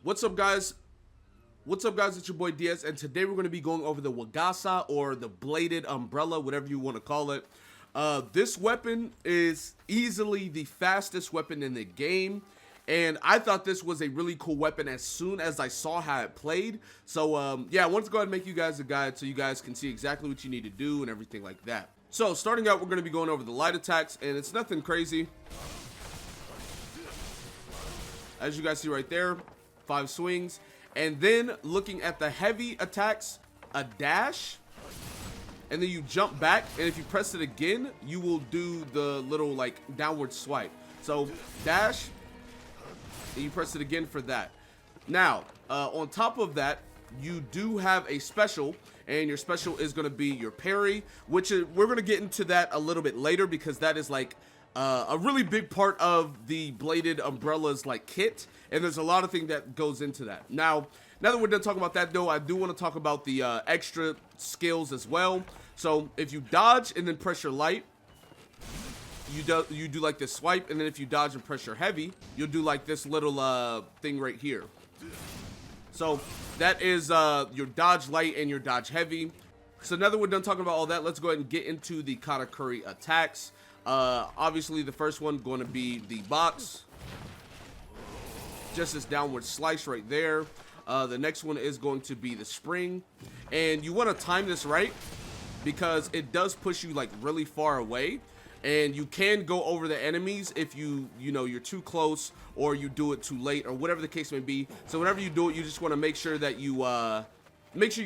What's up, guys? What's up, guys? It's your boy DS, and today we're going to be going over the Wagasa, or the bladed umbrella, whatever you want to call it. This weapon is easily the fastest weapon in the game, and I thought this was a really cool weapon as soon as I saw how it played. So yeah, I wanted to go ahead and make you guys a guide so you guys can see exactly what you need to do and everything like that. So starting out, we're going to be going over the light attacks, and it's nothing crazy. As you guys see right there, 5 swings. And then looking at the heavy attacks, a dash, and then you jump back, and if you press it again, you will do the little like downward swipe. So dash, and you press it again for that. Now on top of that, you do have a special, and your special is going to be your parry, which is, we're going to get into that a little bit later, because that is like a really big part of the bladed umbrellas like kit, and there's a lot of things that goes into that. Now that we're done talking about that though, I do want to talk about the extra skills as well. So if you dodge and then press your light, you do like this swipe, and then if you dodge and press your heavy, you'll do like this little thing right here. So that is your dodge light and your dodge heavy. So now that we're done talking about all that, let's go ahead and get into the Karakuri attacks. Obviously the first one going to be the box, just this downward slice right there. The next one is going to be the spring, and you want to time this right, because it does push you like really far away, and you can go over the enemies if you're too close, or you do it too late, or whatever the case may be. So whenever you do it, you just want to make sure that you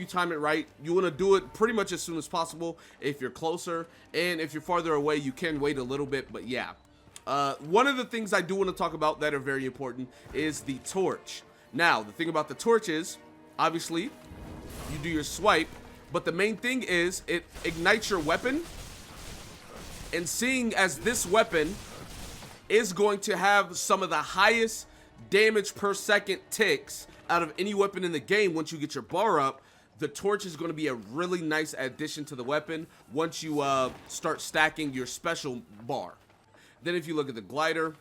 time it right. You want to do it pretty much as soon as possible if you're closer, and if you're farther away, you can wait a little bit. But yeah, one of the things I do want to talk about that are very important is the torch. Now the thing about the torch is, obviously you do your swipe, but the main thing is it ignites your weapon, and seeing as this weapon is going to have some of the highest damage per second ticks out of any weapon in the game, once you get your bar up, the torch is going to be a really nice addition to the weapon once you start stacking your special bar. Then if you look at the glider,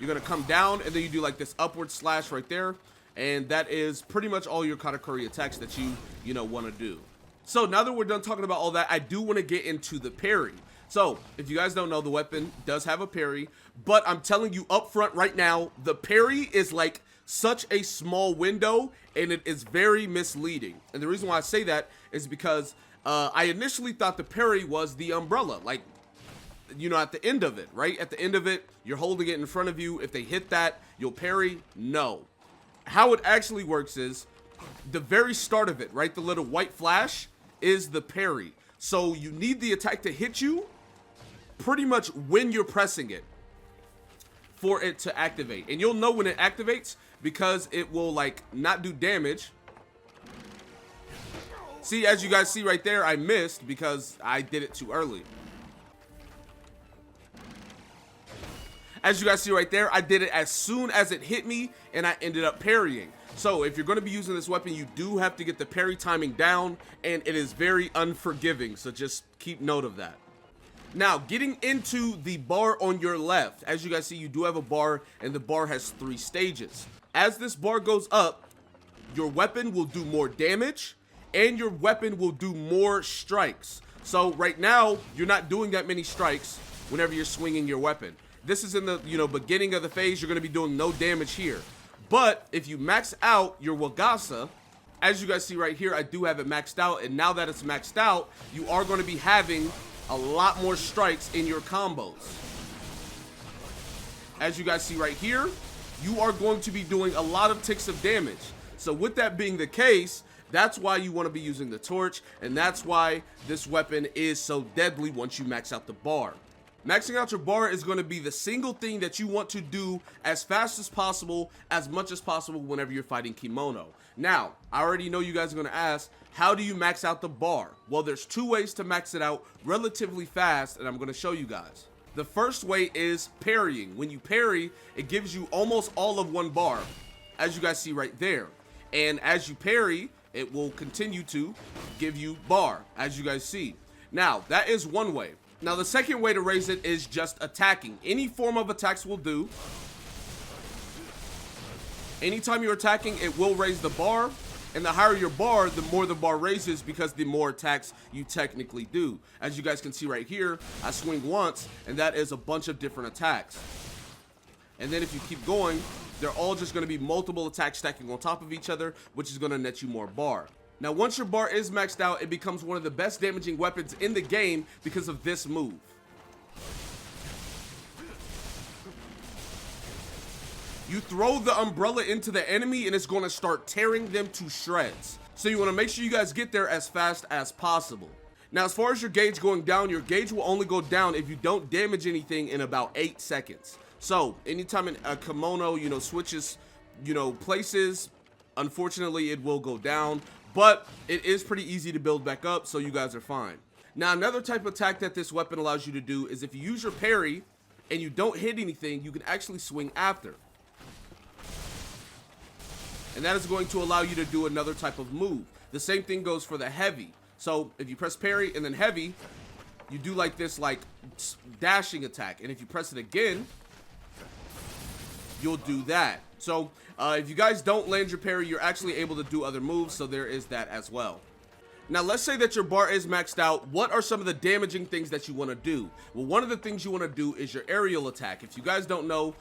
you're going to come down, and then you do like this upward slash right there, and that is pretty much all your Karakuri attacks that you want to do. So now that we're done talking about all that, I do want to get into the parry. So if you guys don't know, the weapon does have a parry, but I'm telling you up front right now, the parry is like such a small window, and it is very misleading. And the reason why I say that is because I initially thought the parry was the umbrella, like, at the end of it, right? At the end of it, you're holding it in front of you. If they hit that, you'll parry. No. How it actually works is the very start of it, right? The little white flash is the parry. So you need the attack to hit you pretty much when you're pressing it for it to activate. And you'll know when it activates because it will like not do damage. See, as you guys see right there, I missed because I did it too early. As you guys see right there, I did it as soon as it hit me, and I ended up parrying. So if you're going to be using this weapon, you do have to get the parry timing down, and it is very unforgiving, so just keep note of that. Now, getting into the bar on your left, as you guys see, you do have a bar, and the bar has 3 stages. As this bar goes up, your weapon will do more damage, and your weapon will do more strikes. So right now, you're not doing that many strikes whenever you're swinging your weapon. This is in the beginning of the phase. You're going to be doing no damage here. But if you max out your Wagasa, as you guys see right here, I do have it maxed out, and now that it's maxed out, you are going to be having a lot more strikes in your combos. As you guys see right here, you are going to be doing a lot of ticks of damage. So with that being the case, that's why you want to be using the torch, and that's why this weapon is so deadly once you max out the bar. Maxing out your bar is going to be the single thing that you want to do as fast as possible, as much as possible whenever you're fighting Kimono. Now, I already know you guys are going to ask, how do you max out the bar? Well, there's 2 ways to max it out relatively fast, and I'm going to show you guys. The first way is parrying. When you parry, it gives you almost all of 1 bar, as you guys see right there. And as you parry, it will continue to give you bar, as you guys see. Now, that is one way. Now, the second way to raise it is just attacking. Any form of attacks will do. Anytime you're attacking, it will raise the bar, and the higher your bar, the more the bar raises because the more attacks you technically do. As you guys can see right here, I swing once, and that is a bunch of different attacks. And then if you keep going, they're all just going to be multiple attacks stacking on top of each other, which is going to net you more bar. Now, once your bar is maxed out, it becomes one of the best damaging weapons in the game because of this move. You throw the umbrella into the enemy and it's going to start tearing them to shreds. So you want to make sure you guys get there as fast as possible. Now, as far as your gauge going down, your gauge will only go down if you don't damage anything in about 8 seconds. So anytime a kimono, switches, places, unfortunately it will go down, but it is pretty easy to build back up, so you guys are fine. Now, another type of attack that this weapon allows you to do is if you use your parry and you don't hit anything, you can actually swing after. And that is going to allow you to do another type of move. The same thing goes for the heavy. So if you press parry and then heavy, you do like this dashing attack. And if you press it again, you'll do that. So if you guys don't land your parry, you're actually able to do other moves. So there is that as well. Now, let's say that your bar is maxed out. What are some of the damaging things that you want to do? Well, one of the things you want to do is your aerial attack. If you guys don't know,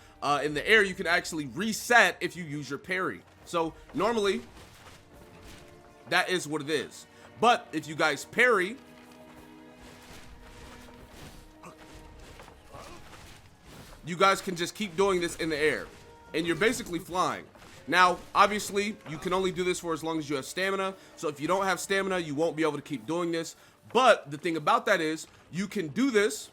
in the air, you can actually reset if you use your parry. So normally, that is what it is. But if you guys parry, you guys can just keep doing this in the air. And you're basically flying. Now, obviously, you can only do this for as long as you have stamina. So if you don't have stamina, you won't be able to keep doing this. But the thing about that is, you can do this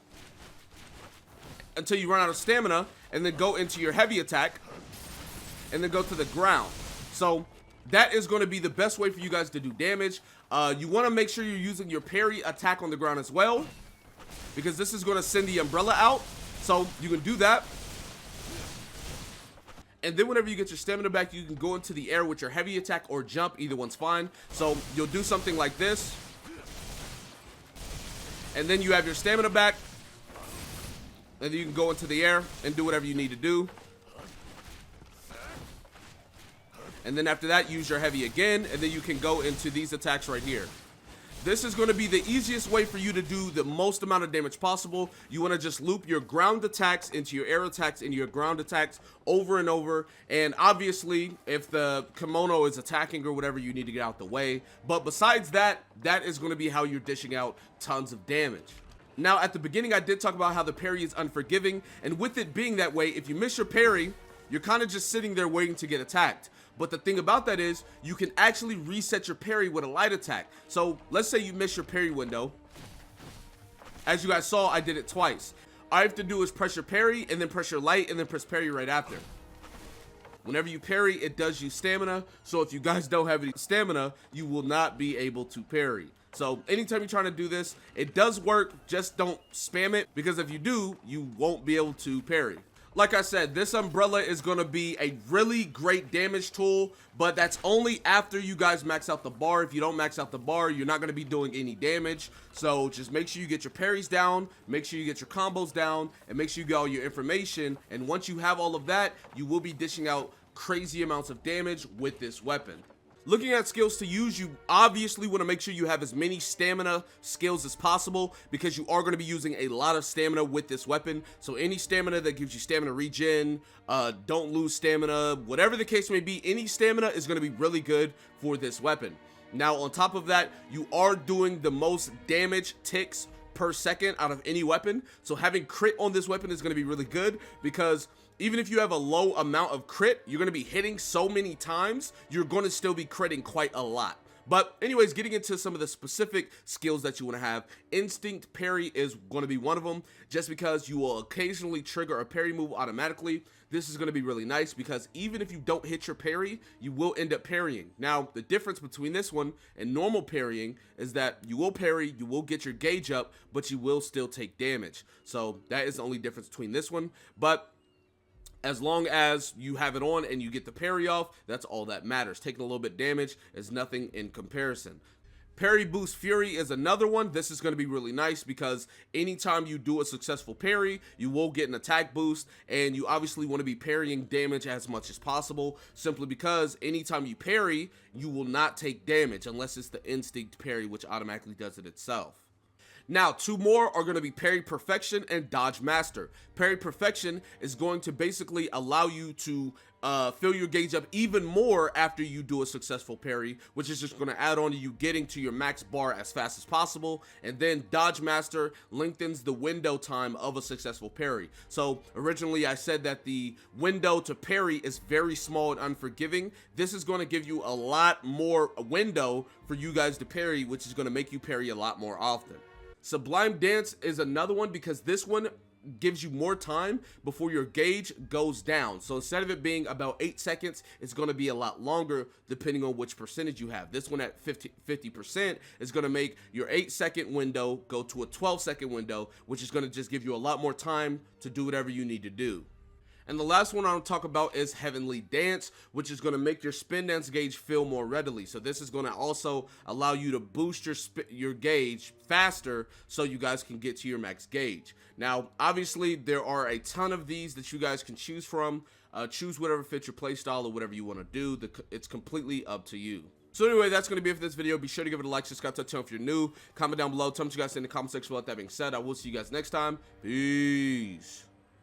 until you run out of stamina, and then go into your heavy attack, and then go to the ground. So that is going to be the best way for you guys to do damage. You want to make sure you're using your parry attack on the ground as well, because this is going to send the umbrella out. So you can do that. And then whenever you get your stamina back, you can go into the air with your heavy attack or jump. Either one's fine. So you'll do something like this. And then you have your stamina back. And then you can go into the air and do whatever you need to do. And then after that, use your heavy again. And then you can go into these attacks right here. This is going to be the easiest way for you to do the most amount of damage possible. You want to just loop your ground attacks into your air attacks into your ground attacks over and over. And obviously, if the kimono is attacking or whatever, you need to get out the way. But besides that, that is going to be how you're dishing out tons of damage. Now, at the beginning, I did talk about how the parry is unforgiving. And with it being that way, if you miss your parry, you're kind of just sitting there waiting to get attacked. But the thing about that is, you can actually reset your parry with a light attack. So let's say you miss your parry window. As you guys saw, I did it twice. All I have to do is press your parry, and then press your light, and then press parry right after. Whenever you parry, it does use stamina. So if you guys don't have any stamina, you will not be able to parry. So anytime you're trying to do this, it does work. Just don't spam it, because if you do, you won't be able to parry. Like I said, this umbrella is going to be a really great damage tool, but that's only after you guys max out the bar. If you don't max out the bar, you're not going to be doing any damage. So just make sure you get your parries down, make sure you get your combos down, and make sure you get all your information. And once you have all of that, you will be dishing out crazy amounts of damage with this weapon. Looking at skills to use, you obviously want to make sure you have as many stamina skills as possible, because you are going to be using a lot of stamina with this weapon. So any stamina that gives you stamina regen, don't lose stamina, whatever the case may be, any stamina is going to be really good for this weapon. Now, on top of that, you are doing the most damage ticks per second out of any weapon. So having crit on this weapon is going to be really good, because even if you have a low amount of crit, you're going to be hitting so many times, you're going to still be critting quite a lot. But anyways, getting into some of the specific skills that you want to have, instinct parry is going to be one of them, just because you will occasionally trigger a parry move automatically. This is going to be really nice, because even if you don't hit your parry, you will end up parrying. Now, the difference between this one and normal parrying is that you will parry, you will get your gauge up, but you will still take damage. So that is the only difference between this one. But as long as you have it on and you get the parry off, that's all that matters. Taking a little bit of damage is nothing in comparison. Parry Boost Fury is another one. This is going to be really nice because anytime you do a successful parry, you will get an attack boost, and you obviously want to be parrying damage as much as possible, simply because anytime you parry, you will not take damage unless it's the instinct parry, which automatically does it itself. Now, two more are going to be Parry Perfection and Dodge Master. Parry Perfection is going to basically allow you to fill your gauge up even more after you do a successful parry, which is just going to add on to you getting to your max bar as fast as possible. And then Dodge Master lengthens the window time of a successful parry. So originally I said that the window to parry is very small and unforgiving. This is going to give you a lot more window for you guys to parry, which is going to make you parry a lot more often. Sublime Dance is another one because this one gives you more time before your gauge goes down. So instead of it being about 8 seconds, it's going to be a lot longer depending on which percentage you have. This one at 50% is going to make your 8-second window go to a 12-second window, which is going to just give you a lot more time to do whatever you need to do. And the last one I want to talk about is Heavenly Dance, which is going to make your spin dance gauge fill more readily. So this is going to also allow you to boost your gauge faster so you guys can get to your max gauge. Now, obviously, there are a ton of these that you guys can choose from. Choose whatever fits your playstyle or whatever you want to do. It's completely up to you. So anyway, that's going to be it for this video. Be sure to give it a like, subscribe to the channel if you're new. Comment down below. Tell me what you guys think in the comment section. With that being said, I will see you guys next time. Peace.